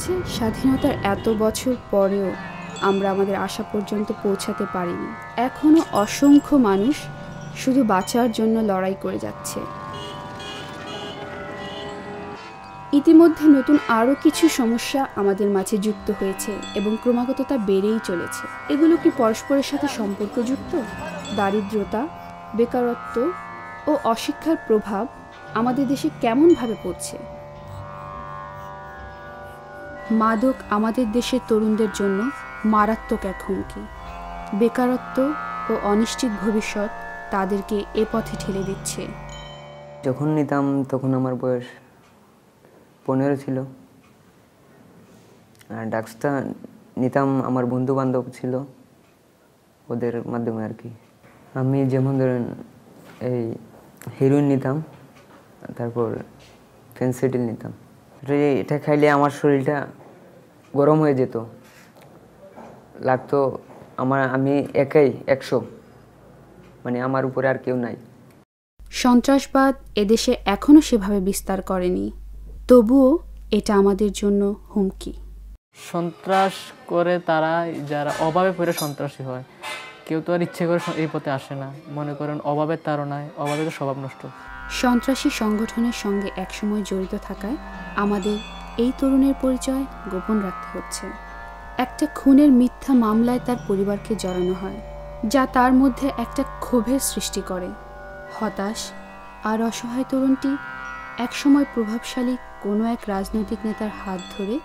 হচ্ছে স্বাধীনতার এত বছর পরেও আমরা আমাদের আশা পর্যন্ত পৌঁছাতে পারিনি। এখনো অসংখ্য মানুষ শুধু বাঁচার জন্য লড়াই করে যাচ্ছে। ইতিমধ্যে নতুন আরও কিছু সমস্যা আমাদের মাঝে যুক্ত হয়েছে এবং ক্রমাগত তা বেড়েই চলেছে। এগুলো কি পরস্পরের সাথে সম্পর্কযুক্ত? দারিদ্রতা, বেকারত্ব ও অশিক্ষার প্রভাব আমাদের দেশে কেমনভাবে পড়ছে? মাদক আমাদের দেশের তরুণদের জন্য মারাত্মক এক হুমকি। বেকারত্ব ও অনিশ্চিত ভবিষ্যৎ তাদেরকে এ পথে ঠেলে দিচ্ছে। যখন নিতাম তখন আমার বয়স 15 ছিল। আর ড্রাগসটা নিতাম আমার বন্ধু বান্ধব ছিল, ওদের মাধ্যমে আর কি। আমি যেমন ধরেন এই হিরোইন নিতাম, তারপর ফেন্সিডিল নিতাম। এটা খাইলে আমার শরীরটা গরম হয়ে যেত, লাগতো আমি একাই 100, মানে আমার উপরে আর কেউ নাই। সন্ত্রাসবাদ এদেশে এখনও সেভাবে বিস্তার করেনি, তবুও এটা আমাদের জন্য হুমকি। সন্ত্রাস করে তারা যারা অভাবে পড়ে সন্ত্রাসী হয়, কেউ তো আর ইচ্ছে করে এই পথে আসে না। মনে করেন অভাবের তাড়নায়, অভাবে তো স্বভাব নষ্ট। সন্ত্রাসী সংগঠনের সঙ্গে একসময় জড়িত থাকায় আমাদের এই তরুণের পরিচয় গোপন রাখতে হচ্ছে। একটা খুনের মিথ্যা মামলায় তার পরিবারকে জড়ানো হয়, যা তার মধ্যে একটা ক্ষোভের সৃষ্টি করে। হতাশ আর অসহায় তরুণটি একসময় প্রভাবশালী কোনো এক রাজনৈতিক নেতার হাত ধরে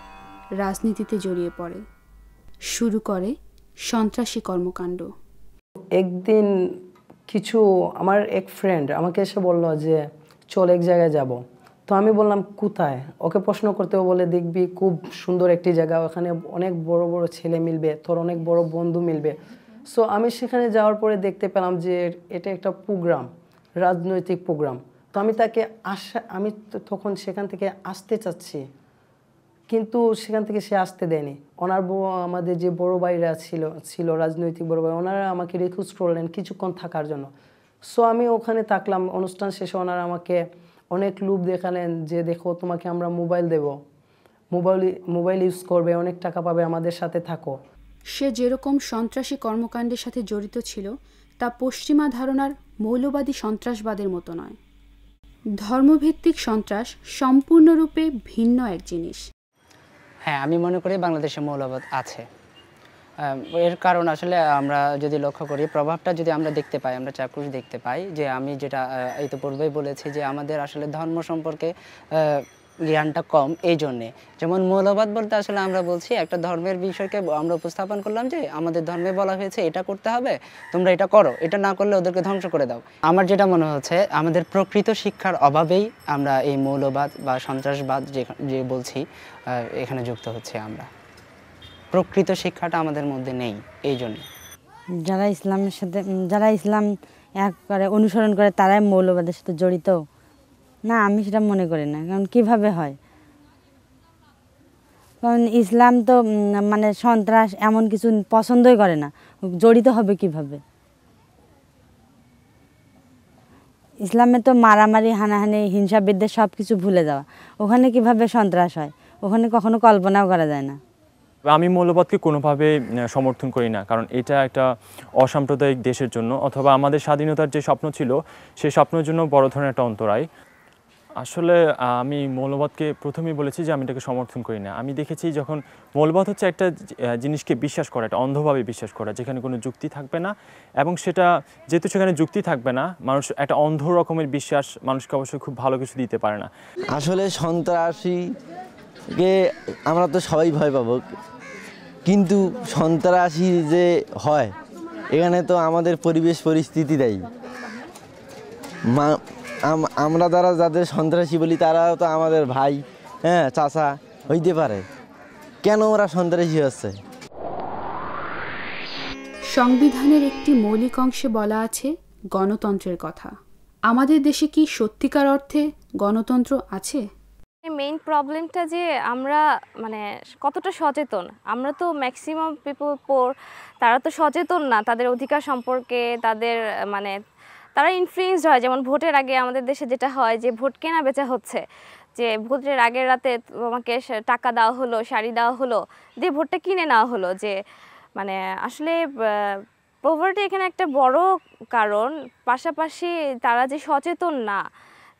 রাজনীতিতে জড়িয়ে পড়ে, শুরু করে সন্ত্রাসী কর্মকাণ্ড। একদিন আমার এক ফ্রেন্ড আমাকে এসে বলল যে চল এক জায়গায় যাব। তো আমি বললাম কোথায়? ওকে প্রশ্ন করতেও বলে দেখবি খুব সুন্দর একটি জায়গা, ওখানে অনেক বড় বড় ছেলে মিলবে, তোর অনেক বড় বন্ধু মিলবে। সো আমি সেখানে যাওয়ার পরে দেখতে পেলাম যে এটা একটা প্রোগ্রাম, রাজনৈতিক প্রোগ্রাম। তো আমি তখন সেখান থেকে আসতে চাচ্ছি, কিন্তু সেখান থেকে সে আসতে দেয়নি। আমাদের যে বড় ভাইরা ছিল রাজনৈতিক বড় ভাই, ওনারা আমাকে রিকোয়েস্ট করলেন কিছুক্ষণ থাকার জন্য। সো আমি ওখানে থাকলাম। অনুষ্ঠান শেষে ওনারা আমাকে অনেক লোভ দেখালেন যে দেখো তোমাকে আমরা মোবাইল দেব, মোবাইল ইউজ করবে, অনেক টাকা পাবে, আমাদের সাথে থাকো। সে যেরকম সন্ত্রাসী কর্মকাণ্ডের সাথে জড়িত ছিল তা পশ্চিমা ধারণার মৌলবাদী সন্ত্রাসবাদের মতো নয়। ধর্মভিত্তিক সন্ত্রাস সম্পূর্ণরূপে ভিন্ন এক জিনিস। হ্যাঁ, আমি মনে করি বাংলাদেশে মৌলবাদ আছে। এর কারণ আসলে আমরা যদি লক্ষ্য করি, প্রভাবটা যদি আমরা দেখতে পাই, আমরা চাক্ষুষ দেখতে পাই যে আমি যেটা ইতিপূর্বেই বলেছি যে আমাদের আসলে ধর্ম সম্পর্কে জ্ঞানটা কম। এই জন্যে যেমন মৌলবাদ বলতে আসলে আমরা বলছি একটা ধর্মের বিষয়কে আমরা উপস্থাপন করলাম যে আমাদের ধর্মে বলা হয়েছে এটা করতে হবে, তোমরা এটা করো, এটা না করলে ওদেরকে ধ্বংস করে দাও। আমার যেটা মনে হচ্ছে আমাদের প্রকৃত শিক্ষার অভাবেই আমরা এই মৌলবাদ বা সন্ত্রাসবাদ যে বলছি এখানে যুক্ত হচ্ছে। আমরা প্রকৃত শিক্ষাটা আমাদের মধ্যে নেই। এই জন্য যারা ইসলাম একবারে অনুসরণ করে তারাই মৌলবাদের সাথে জড়িত না, আমি সেটা মনে করি না। কারণ কিভাবে হয়? কারণ ইসলাম তো মানে সন্ত্রাস এমন কিছু পছন্দই করে না, জড়িত হবে কিভাবে? ইসলামে তো মারামারি, হানাহানি, হিংসা বিদ্বেষ সব কিছু ভুলে যাওয়া। ওখানে কিভাবে সন্ত্রাস হয়? ওখানে কখনো কল্পনাও করা যায় না। আমি মৌলবাদকে কোনোভাবে সমর্থন করি না, কারণ এটা একটা অসাম্প্রদায়িক দেশের জন্য অথবা আমাদের স্বাধীনতার যে স্বপ্ন ছিল সেই স্বপ্নের জন্য বড় ধরনের একটা অন্তরায়। আসলে আমি মৌলবাদকে প্রথমেই বলেছি যে আমি এটাকে সমর্থন করি না। আমি দেখেছি যখন মৌলবাদ হচ্ছে একটা জিনিসকে বিশ্বাস করা, একটা অন্ধভাবে বিশ্বাস করা, যেখানে কোনো যুক্তি থাকবে না, এবং সেটা যেহেতু সেখানে যুক্তি থাকবে না, মানুষ একটা অন্ধ রকমের বিশ্বাস মানুষকে অবশ্যই খুব ভালো কিছু দিতে পারে না। আসলে সন্ত্রাসীকে আমরা তো সবাই ভয় পাবো, কিন্তু সন্ত্রাসী যে হয় এখানে তো আমাদের পরিবেশ পরিস্থিতি দেয়। আমরা যাদের সন্ত্রাসী বলি তারাও তো আমাদের ভাই, হ্যাঁ, চাচা হইতে পারে। কেন ওরা সন্ত্রাসী হচ্ছে? সংবিধানের একটি মৌলিক অংশে বলা আছে গণতন্ত্রের কথা। আমাদের দেশে কি সত্যিকার অর্থে গণতন্ত্র আছে? মেইন প্রবলেমটা যে আমরা মানে কতটা সচেতন। আমরা তো ম্যাক্সিমাম পিপল পোর, তারা তো সচেতন না তাদের অধিকার সম্পর্কে। তারা ইনফ্লুয়েন্সড হয়। যেমন ভোটের আগে আমাদের দেশে যেটা হয় যে ভোট কেনা বেচা হচ্ছে, যে ভোটের আগের রাতে তোমাকে টাকা দেওয়া হলো, শাড়ি দেওয়া হলো, দিয়ে ভোটটা কিনে নেওয়া হলো। যে মানে আসলে পভার্টি এখানে একটা বড় কারণ, পাশাপাশি তারা যে সচেতন না,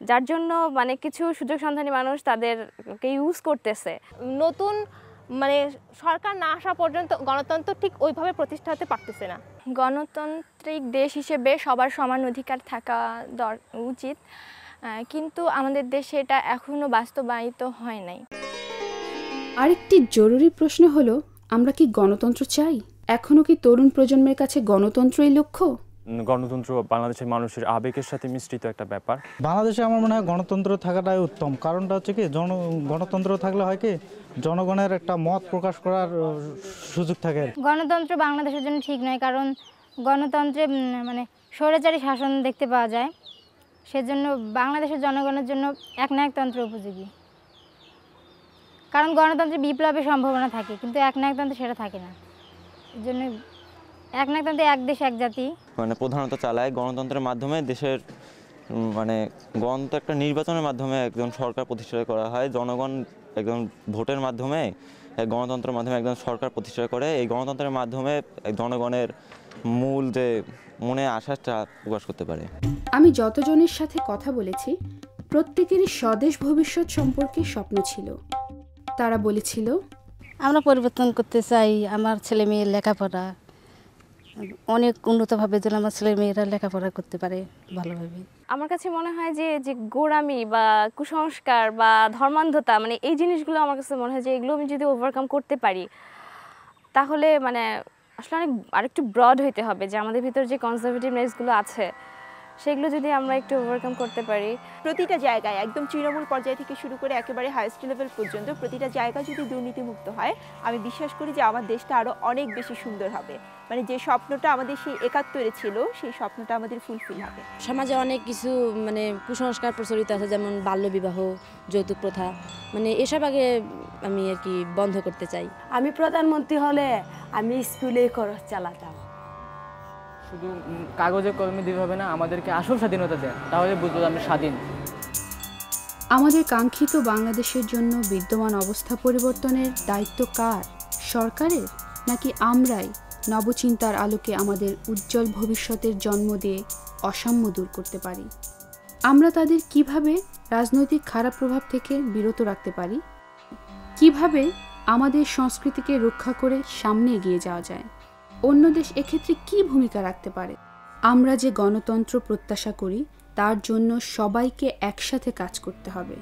যার জন্য মানে কিছু সুযোগ সন্ধানী মানুষ তাদেরকে ইউজ করতেছে। নতুন মানে সরকার না আসা পর্যন্ত গণতন্ত্র ঠিক ওইভাবে প্রতিষ্ঠা হতে পারতেছে না। গণতান্ত্রিক দেশ হিসেবে সবার সমান অধিকার থাকা উচিত, কিন্তু আমাদের দেশে এটা এখনো বাস্তবায়িত হয় নাই। আরেকটি জরুরি প্রশ্ন হলো, আমরা কি গণতন্ত্র চাই? এখনো কি তরুণ প্রজন্মের কাছে গণতন্ত্রই লক্ষ্য? গণতন্ত্র বাংলাদেশের মানুষের আবেগের সাথে মিশ্রিত একটা ব্যাপার। বাংলাদেশে আমার মনে হয় গণতন্ত্র থাকাটাই উত্তম। কারণটা হচ্ছে কি, গণতন্ত্র থাকলে হয় কি, জনগণের একটা মত প্রকাশ করার সুযোগ থাকে। গণতন্ত্র বাংলাদেশের জন্য ঠিক নয়, কারণ গণতন্ত্রে মানে স্বৈরাচারী শাসন দেখতে পাওয়া যায়। সেজন্য বাংলাদেশের জনগণের জন্য একনায়কতন্ত্র উপযোগী। কারণ গণতন্ত্রে বিপ্লবের সম্ভাবনা থাকে, কিন্তু একনায়কতন্ত্রে সেটা থাকে না। এর জন্য একনায়কতন্ত্রে এক দেশ এক জাতি মানে প্রধানত চালায়। গণতন্ত্রের মাধ্যমে দেশের মানে গণতন্ত্র একটা নির্বাচনের মাধ্যমে একজন সরকার প্রতিষ্ঠা করা হয়। জনগণ একজন ভোটের মাধ্যমে, গণতন্ত্রের মাধ্যমে একজন সরকার প্রতিষ্ঠা করে। এই গণতন্ত্রের মাধ্যমে জনগণের মূল যে মনে আশাটা প্রকাশ করতে পারে। আমি যতজনের সাথে কথা বলেছি, প্রত্যেকেরই স্বদেশ ভবিষ্যৎ সম্পর্কে স্বপ্ন ছিল। তারা বলেছিল, আমরা পরিবর্তন করতে চাই আমার ছেলে মেয়ের লেখাপড়া অনেক উন্নতভাবে যেন আমার ছেলে মেয়েরা লেখাপড়া করতে পারে ভালোভাবে। আমার কাছে মনে হয় যে গোঁড়ামি বা কুসংস্কার বা ধর্মান্ধতা, মানে এই জিনিসগুলো আমার কাছে মনে হয় যে এগুলো আমি যদি ওভারকাম করতে পারি, তাহলে মানে আসলে অনেক আরেকটু ব্রড হইতে হবে। যে আমাদের ভিতর যে কনজারভেটিভনেসগুলো আছে, সেগুলো যদি আমরা একটু ওভারকাম করতে পারি। প্রতিটা জায়গায় একদম তৃণমূল পর্যায় থেকে শুরু করে একেবারে হাইয়েস্ট লেভেল পর্যন্ত প্রতিটা জায়গা যদি দুর্নীতিমুক্ত হয়, আমি বিশ্বাস করি যে আমার দেশটা আরও অনেক বেশি সুন্দর হবে। মানে যে স্বপ্নটা আমাদের সেই ৭১-এ ছিল, সেই স্বপ্নটা আমাদের ফুলফিল হবে। সমাজে অনেক কিছু মানে কুসংস্কার প্রচলিত আছে, যেমন বাল্যবিবাহ, যৌতুক প্রথা, মানে এসব আগে আমি আর কি বন্ধ করতে চাই। আমি প্রধানমন্ত্রী হলে আমি স্কুলে খরচ চালাতাম। শুধু কাগজে কলমে দিতে হবে না, আমাদেরকে আসল স্বাধীনতা দেন, তাহলে বুঝবো আমরা স্বাধীন। আমাদের কাঙ্ক্ষিত বাংলাদেশের জন্য বিদ্যমান অবস্থা পরিবর্তনের দায়িত্ব কার? সরকারের, নাকি আমরাই নবচিন্তার আলোকে আমাদের উজ্জ্বল ভবিষ্যতের জন্ম দিয়ে অসাম্য দূর করতে পারি? আমরা তাদের কিভাবে রাজনৈতিক খারাপ প্রভাব থেকে বিরত রাখতে পারি? কিভাবে আমাদের সংস্কৃতিকে রক্ষা করে সামনে এগিয়ে যাওয়া যায়? অন্য দেশ এক্ষেত্রে কী ভূমিকা রাখতে পারে? আমরা যে গণতন্ত্র প্রত্যাশা করি, তার জন্য সবাইকে একসাথে কাজ করতে হবে।